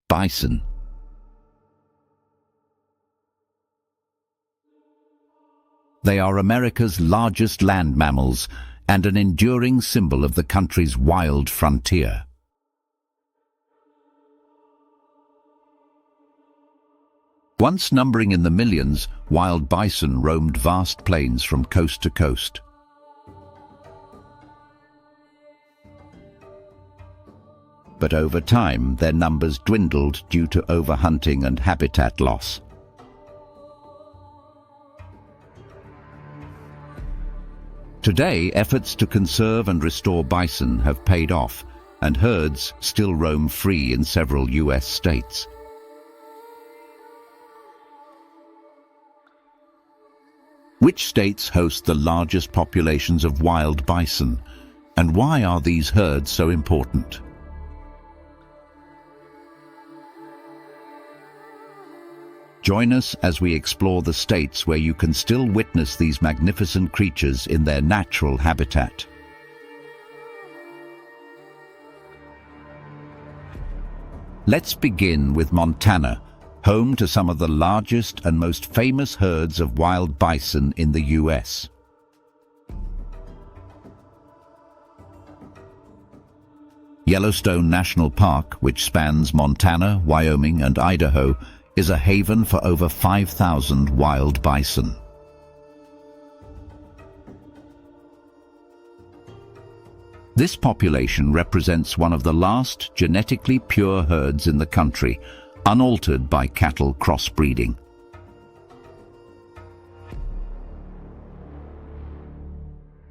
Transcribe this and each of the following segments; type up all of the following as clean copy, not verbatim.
Bison. They are America's largest land mammals and an enduring symbol of the country's wild frontier. Once numbering in the millions, wild bison roamed vast plains from coast to coast. But over time, their numbers dwindled due to overhunting and habitat loss. Today, efforts to conserve and restore bison have paid off, and herds still roam free in several US states. Which states host the largest populations of wild bison, and why are these herds so important? Join us as we explore the states where you can still witness these magnificent creatures in their natural habitat. Let's begin with Montana, home to some of the largest and most famous herds of wild bison in the US. Yellowstone National Park, which spans Montana, Wyoming, and Idaho, is a haven for over 5,000 wild bison. This population represents one of the last genetically pure herds in the country, unaltered by cattle crossbreeding.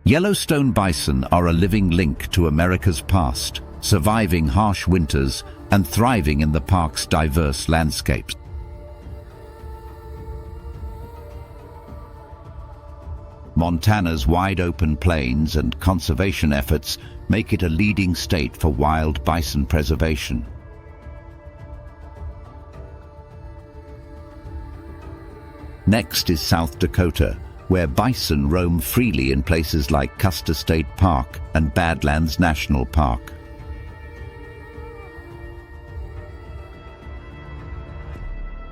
Yellowstone bison are a living link to America's past, surviving harsh winters and thriving in the park's diverse landscapes. Montana's wide-open plains and conservation efforts make it a leading state for wild bison preservation. Next is South Dakota, where bison roam freely in places like Custer State Park and Badlands National Park.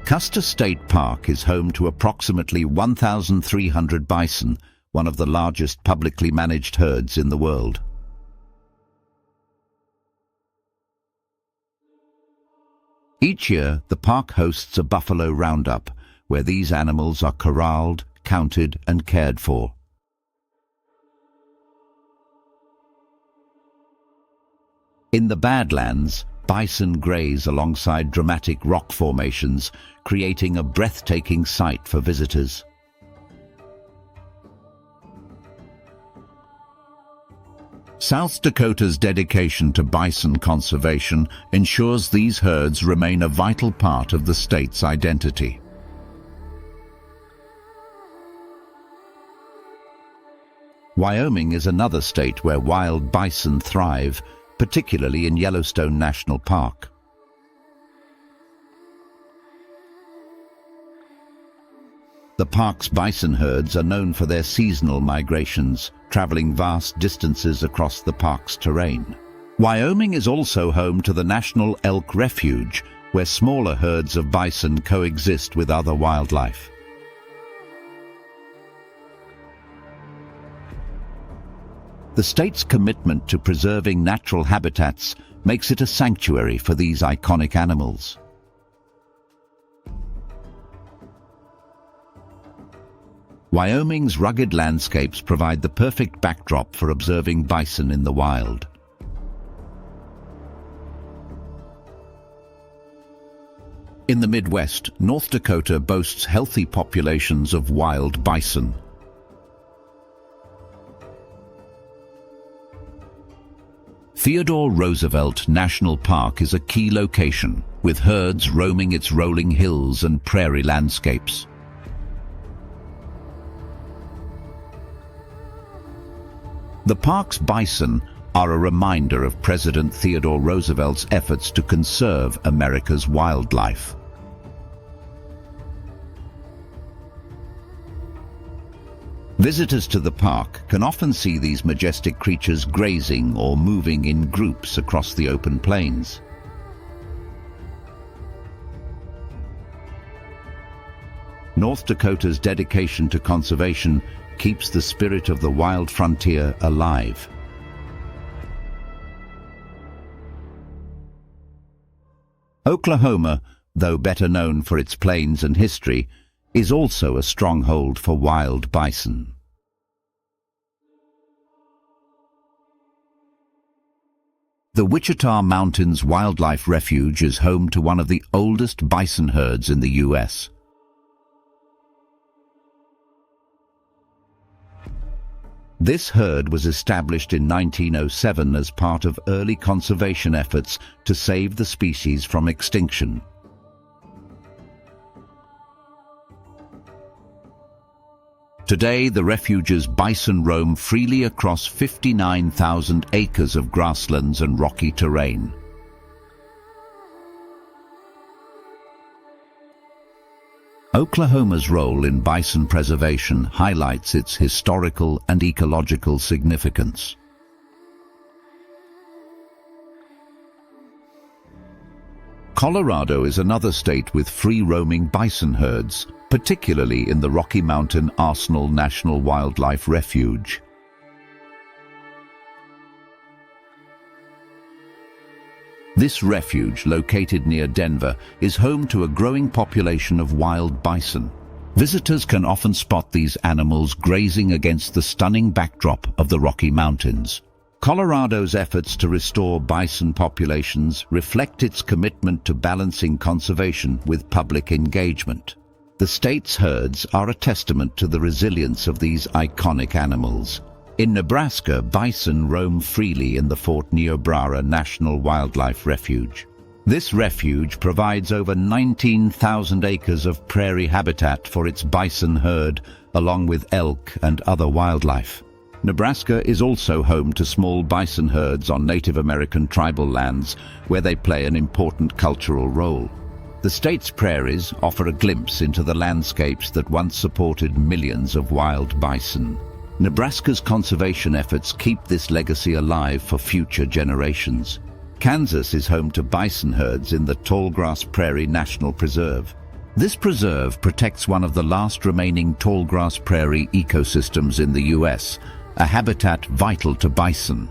Custer State Park is home to approximately 1,300 bison, one of the largest publicly managed herds in the world. Each year, the park hosts a buffalo roundup, where these animals are corralled, counted, and cared for. In the Badlands, bison graze alongside dramatic rock formations, creating a breathtaking sight for visitors. South Dakota's dedication to bison conservation ensures these herds remain a vital part of the state's identity. Wyoming is another state where wild bison thrive, particularly in Yellowstone National Park. The park's bison herds are known for their seasonal migrations, traveling vast distances across the park's terrain. Wyoming is also home to the National Elk Refuge, where smaller herds of bison coexist with other wildlife. The state's commitment to preserving natural habitats makes it a sanctuary for these iconic animals. Wyoming's rugged landscapes provide the perfect backdrop for observing bison in the wild. In the Midwest, North Dakota boasts healthy populations of wild bison. Theodore Roosevelt National Park is a key location, with herds roaming its rolling hills and prairie landscapes. The park's bison are a reminder of President Theodore Roosevelt's efforts to conserve America's wildlife. Visitors to the park can often see these majestic creatures grazing or moving in groups across the open plains. North Dakota's dedication to conservation keeps the spirit of the wild frontier alive. Oklahoma, though better known for its plains and history, is also a stronghold for wild bison. The Wichita Mountains Wildlife Refuge is home to one of the oldest bison herds in the U.S. This herd was established in 1907 as part of early conservation efforts to save the species from extinction. Today, the refuge's bison roam freely across 59,000 acres of grasslands and rocky terrain. Oklahoma's role in bison preservation highlights its historical and ecological significance. Colorado is another state with free-roaming bison herds, particularly in the Rocky Mountain Arsenal National Wildlife Refuge. This refuge, located near Denver, is home to a growing population of wild bison. Visitors can often spot these animals grazing against the stunning backdrop of the Rocky Mountains. Colorado's efforts to restore bison populations reflect its commitment to balancing conservation with public engagement. The state's herds are a testament to the resilience of these iconic animals. In Nebraska, bison roam freely in the Fort Niobrara National Wildlife Refuge. This refuge provides over 19,000 acres of prairie habitat for its bison herd, along with elk and other wildlife. Nebraska is also home to small bison herds on Native American tribal lands, where they play an important cultural role. The state's prairies offer a glimpse into the landscapes that once supported millions of wild bison. Nebraska's conservation efforts keep this legacy alive for future generations. Kansas is home to bison herds in the Tallgrass Prairie National Preserve. This preserve protects one of the last remaining tallgrass prairie ecosystems in the U.S., a habitat vital to bison.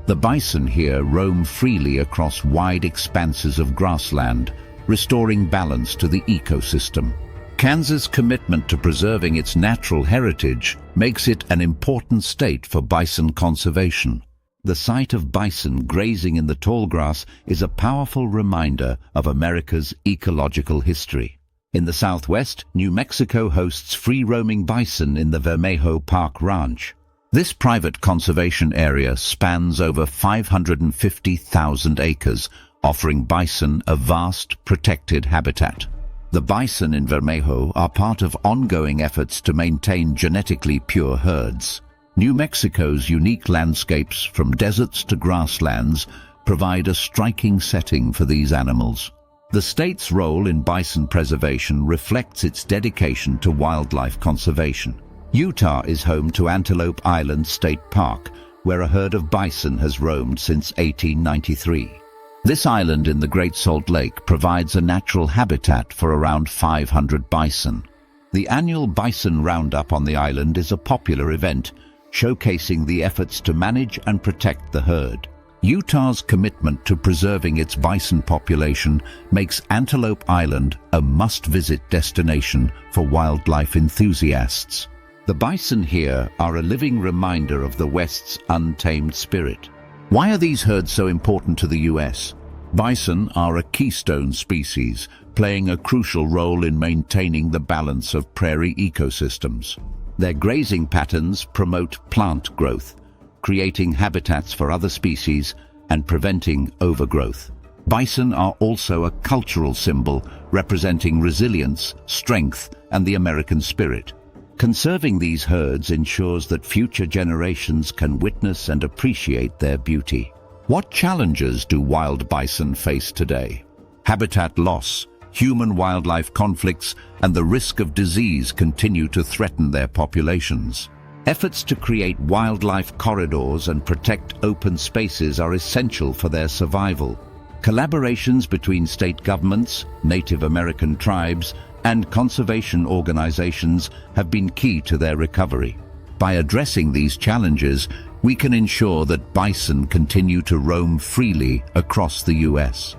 The bison here roam freely across wide expanses of grassland, restoring balance to the ecosystem. Kansas' commitment to preserving its natural heritage makes it an important state for bison conservation. The sight of bison grazing in the tallgrass is a powerful reminder of America's ecological history. In the southwest, New Mexico hosts free-roaming bison in the Vermejo Park Ranch. This private conservation area spans over 550,000 acres, offering bison a vast, protected habitat. The bison in Vermejo are part of ongoing efforts to maintain genetically pure herds. New Mexico's unique landscapes, from deserts to grasslands, provide a striking setting for these animals. The state's role in bison preservation reflects its dedication to wildlife conservation. Utah is home to Antelope Island State Park, where a herd of bison has roamed since 1893. This island in the Great Salt Lake provides a natural habitat for around 500 bison. The annual Bison Roundup on the island is a popular event, showcasing the efforts to manage and protect the herd. Utah's commitment to preserving its bison population makes Antelope Island a must-visit destination for wildlife enthusiasts. The bison here are a living reminder of the West's untamed spirit. Why are these herds so important to the U.S.? Bison are a keystone species, playing a crucial role in maintaining the balance of prairie ecosystems. Their grazing patterns promote plant growth, creating habitats for other species and preventing overgrowth. Bison are also a cultural symbol representing resilience, strength, and the American spirit. Conserving these herds ensures that future generations can witness and appreciate their beauty. What challenges do wild bison face today? Habitat loss, human-wildlife conflicts, and the risk of disease continue to threaten their populations. Efforts to create wildlife corridors and protect open spaces are essential for their survival. Collaborations between state governments, Native American tribes, and conservation organizations have been key to their recovery. By addressing these challenges, we can ensure that bison continue to roam freely across the U.S.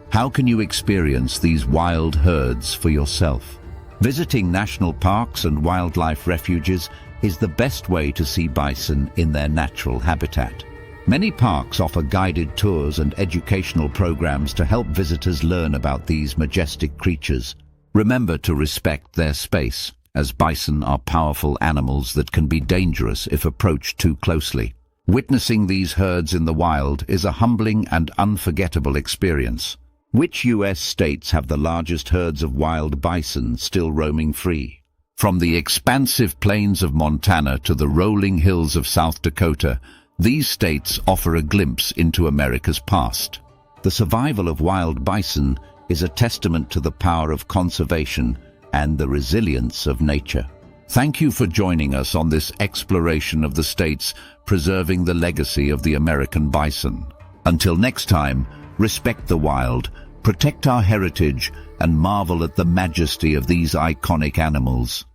How can you experience these wild herds for yourself? Visiting national parks and wildlife refuges is the best way to see bison in their natural habitat. Many parks offer guided tours and educational programs to help visitors learn about these majestic creatures. Remember to respect their space, as bison are powerful animals that can be dangerous if approached too closely. Witnessing these herds in the wild is a humbling and unforgettable experience. Which U.S. states have the largest herds of wild bison still roaming free? From the expansive plains of Montana to the rolling hills of South Dakota, these states offer a glimpse into America's past. The survival of wild bison is a testament to the power of conservation and the resilience of nature. Thank you for joining us on this exploration of the states preserving the legacy of the American bison. Until next time, respect the wild, protect our heritage, and marvel at the majesty of these iconic animals.